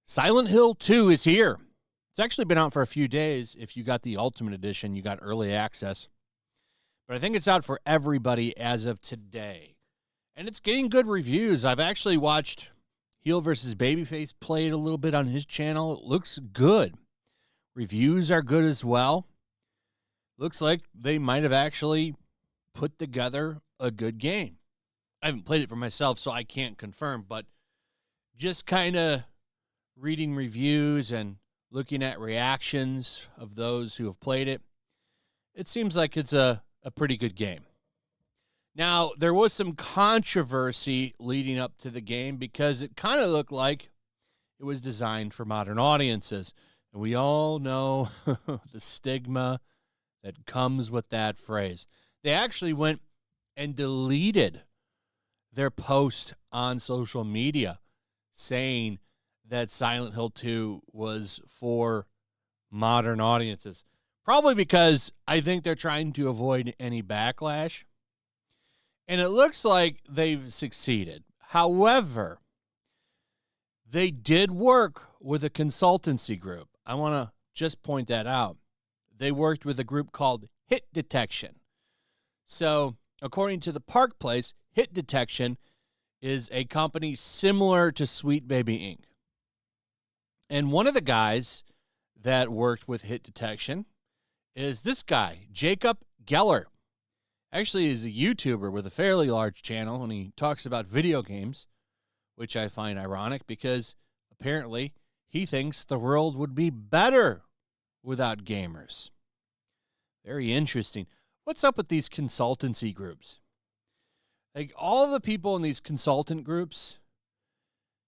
Silent Hill 2 is here. It's actually been out for a few days. If you got the Ultimate Edition, you got early access. But I think it's out for everybody as of today. And it's getting good reviews. I've actually watched Heel vs. Babyface play it a little bit on his channel. It looks good. Reviews are good as well. Looks like they might have actually put together a good game. I haven't played it for myself, so I can't confirm, but just kind of reading reviews and looking at reactions of those who have played it, it seems like it's a pretty good game. Now, there was some controversy leading up to the game because it kind of looked like it was designed for modern audiences. And we all know the stigma that comes with that phrase. They actually went and deleted their post on social media saying that Silent Hill 2 was for modern audiences. Probably because I think they're trying to avoid any backlash. And it looks like they've succeeded. However, they did work with a consultancy group. I want to just point that out. They worked with a group called Hit Detection. So, according to the Park Place, Hit Detection is a company similar to Sweet Baby Inc. And one of the guys that worked with Hit Detection is this guy, Jacob Geller. Actually, he's a YouTuber with a fairly large channel, and he talks about video games, which I find ironic because apparently he thinks the world would be better without gamers. Very interesting. What's up with these consultancy groups? Like, all the people in these consultant groups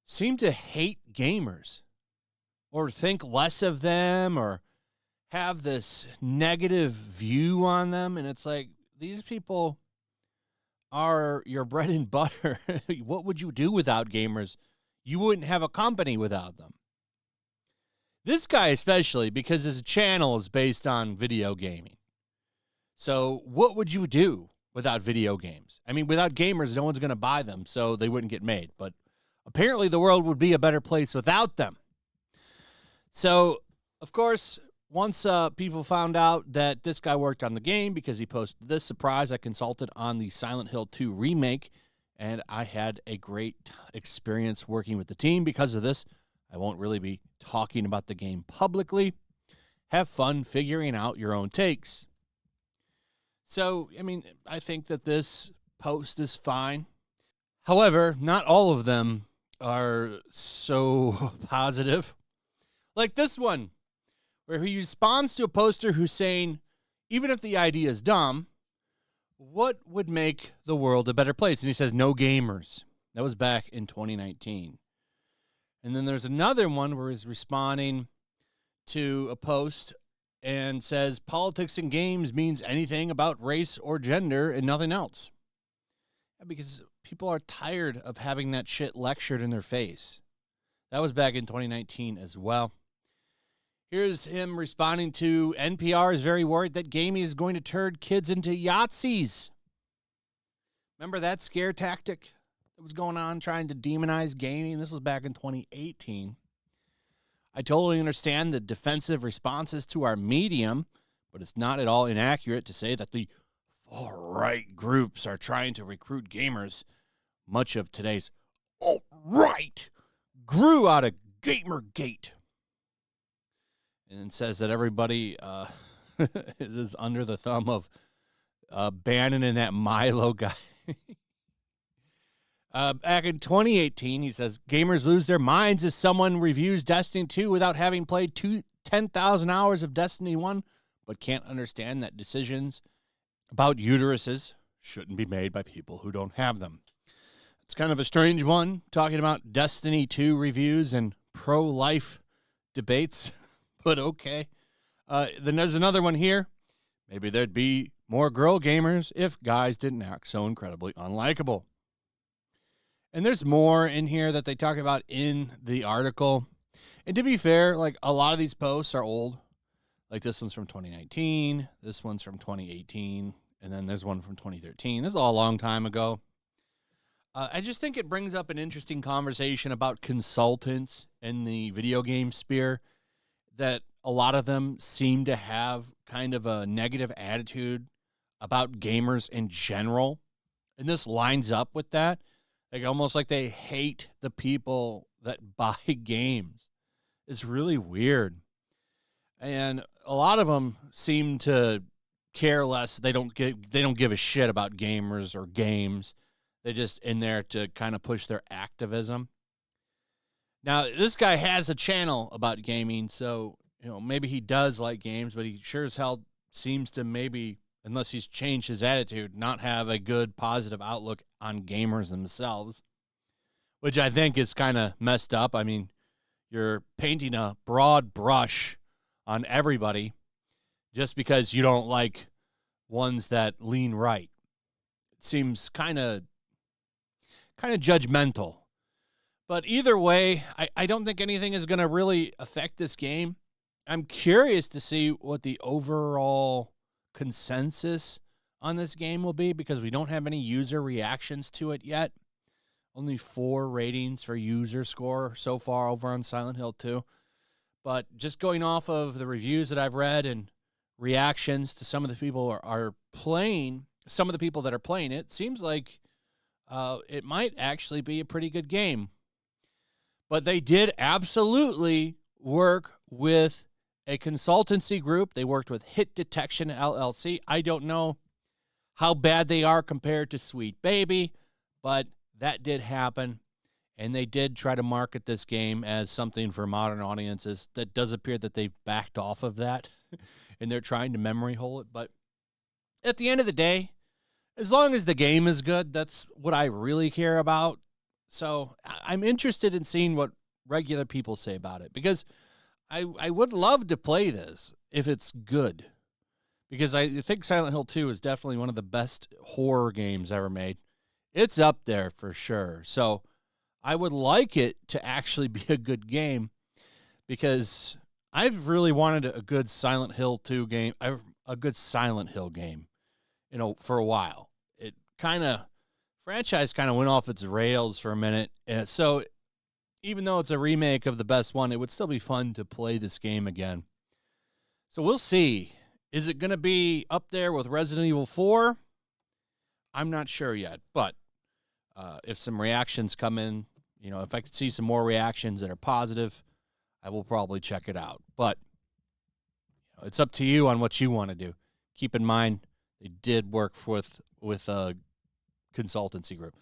seem to hate gamers or think less of them or have this negative view on them. And it's like, these people are your bread and butter. What would you do without gamers? You wouldn't have a company without them. This guy especially, because his channel is based on video gaming. So what would you do without video games? I mean, without gamers, no one's going to buy them, so they wouldn't get made. But apparently the world would be a better place without them. So, of course, once people found out that this guy worked on the game because he posted this, surprise, I consulted on the Silent Hill 2 remake, and I had a great experience working with the team because of this. I won't really be talking about the game publicly. Have fun figuring out your own takes. So, I mean, I think that this post is fine. However, not all of them are so positive. Like this one, where he responds to a poster who's saying, even if the idea is dumb, what would make the world a better place? And he says, no gamers. That was back in 2019. And then there's another one where he's responding to a post and says, politics in games means anything about race or gender and nothing else. Because people are tired of having that shit lectured in their face. That was back in 2019 as well. Here's him responding to NPR is very worried that gaming is going to turn kids into Yahtzees. Remember that scare tactic that was going on trying to demonize gaming? This was back in 2018. I totally understand the defensive responses to our medium, but it's not at all inaccurate to say that the far-right groups are trying to recruit gamers. Much of today's alt-right grew out of Gamergate. And says that everybody is under the thumb of Bannon and that Milo guy. Back in 2018, he says, gamers lose their minds as someone reviews Destiny 2 without having played 10,000 hours of Destiny 1, but can't understand that decisions about uteruses shouldn't be made by people who don't have them. It's kind of a strange one, talking about Destiny 2 reviews and pro-life debates. But okay. Then there's another one here. Maybe there'd be more girl gamers if guys didn't act so incredibly unlikable. And there's more in here that they talk about in the article. And to be fair, like a lot of these posts are old. Like this one's from 2019. This one's from 2018. and then there's one from 2013. This is all a long time ago. I just think it brings up an interesting conversation about consultants in the video game sphere, that a lot of them seem to have kind of a negative attitude about gamers in general. And this lines up with that. Like almost like they hate the people that buy games. It's really weird. And a lot of them seem to care less. They don't give a shit about gamers or games. They're just in there to kind of push their activism. Now, this guy has a channel about gaming, so maybe he does like games, but he sure as hell seems to, maybe, unless he's changed his attitude, not have a good positive outlook on gamers themselves, which I think is kind of messed up. I mean, you're painting a broad brush on everybody just because you don't like ones that lean right. It seems kind of judgmental. But either way, I don't think anything is going to really affect this game. I'm curious to see what the overall consensus on this game will be, because we don't have any user reactions to it yet. Only 4 ratings for user score so far over on Silent Hill 2. But just going off of the reviews that I've read and reactions to some of the people are playing, some of the people that are playing it, seems like it might actually be a pretty good game. But they did absolutely work with a consultancy group. They worked with Hit Detection LLC. I don't know how bad they are compared to Sweet Baby, but that did happen. And they did try to market this game as something for modern audiences. That does appear that they've backed off of that, and they're trying to memory hole it. But at the end of the day, as long as the game is good, that's what I really care about. So I'm interested in seeing what regular people say about it, because I would love to play this if it's good, because I think Silent Hill 2 is definitely one of the best horror games ever made. It's up there for sure. So I would like it to actually be a good game, because I've really wanted a good Silent Hill 2 game, a good Silent Hill game, for a while. It franchise kind of went off its rails for a minute. And so even though it's a remake of the best one, it would still be fun to play this game again. So we'll see. Is it going to be up there with Resident Evil 4? I'm not sure yet, but if some reactions come in, if I could see some more reactions that are positive, I will probably check it out. But it's up to you on what you want to do. Keep in mind, they did work with a consultancy group.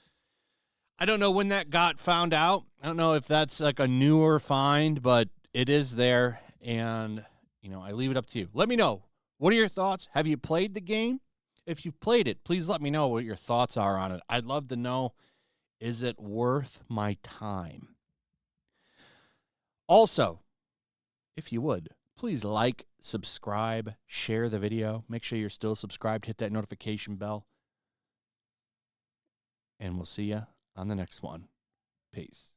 I don't know when that got found out. I don't know if that's like a newer find, but it is there, and I leave it up to you. Let me know. What are your thoughts? Have you played the game? If you've played it, please let me know what your thoughts are on it. I'd love to know, is it worth my time? Also, if you would, please like, subscribe, share the video. Make sure you're still subscribed. Hit that notification bell. And we'll see you on the next one. Peace.